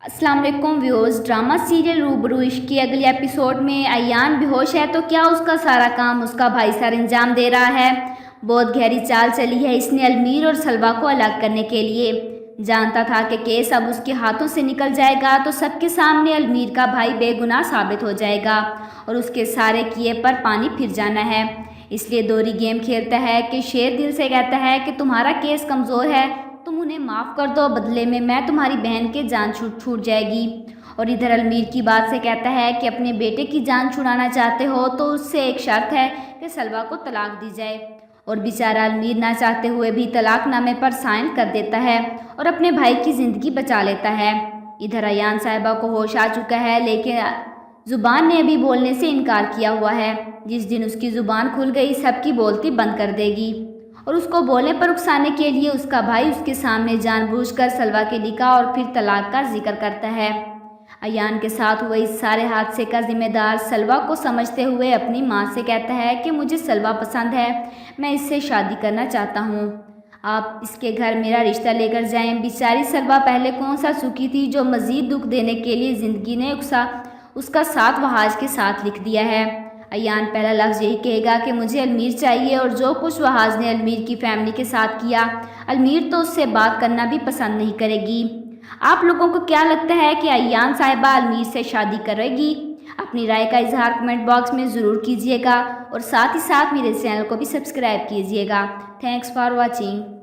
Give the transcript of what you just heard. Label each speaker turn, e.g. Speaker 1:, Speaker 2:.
Speaker 1: अस्सलाम वालेकुम viewers. Drama serial रूबरू इश्क की अगले एपिसोड में अयान बेहोश है तो क्या उसका सारा काम उसका भाई सर अंजाम दे रहा है। बहुत गहरी चाल चली है इसने अलमीर और सलवा को अलग करने के लिए। जानता था कि केस अब उसके हाथों से निकल जाएगा तो सबके सामने अलमीर का भाई बेगुनाह साबित हो जाएगा और उसके सारे किए पर पानी फिर जाना है। इसलिए दोहरी गेम खेलता है कि शेर दिल से कहता है कि तुम्हारा केस कमज़ोर है, तुम उन्हें माफ़ कर दो, बदले में मैं तुम्हारी बहन के जान छूट जाएगी। और इधर अलमीर की बात से कहता है कि अपने बेटे की जान छुड़ाना चाहते हो तो उससे एक शर्त है कि सलवा को तलाक दी जाए। और बेचारा अलमीर ना चाहते हुए भी तलाकनामे पर साइन कर देता है और अपने भाई की ज़िंदगी बचा लेता है। इधर अयान साहिबा को होश आ चुका है, लेकिन ज़ुबान ने अभी बोलने से इनकार किया हुआ है। जिस दिन उसकी ज़ुबान खुल गई सबकी बोलती बंद कर देगी और उसको बोलने पर उकसाने के लिए उसका भाई उसके सामने जानबूझकर सलवा के निकाह और फिर तलाक का जिक्र करता है। अयान के साथ हुए इस सारे हादसे का जिम्मेदार सलवा को समझते हुए अपनी माँ से कहता है कि मुझे सलवा पसंद है, मैं इससे शादी करना चाहता हूँ, आप इसके घर मेरा रिश्ता लेकर जाएं। बेचारी सलवा पहले कौन सा सुखी थी जो मज़ीद दुख देने के लिए ज़िंदगी ने उसका साथ वहाज के साथ लिख दिया है। अयान पहला लफ्ज़ यही कहेगा कि मुझे अलमीर चाहिए और जो कुछ वहाज ने अलमीर की फैमिली के साथ किया, अलमीर तो उससे बात करना भी पसंद नहीं करेगी। आप लोगों को क्या लगता है कि अयान साहिबा अलमीर से शादी करेगी? अपनी राय का इजहार कमेंट बॉक्स में ज़रूर कीजिएगा और साथ ही साथ मेरे चैनल को भी सब्सक्राइब कीजिएगा। Thanks for watching.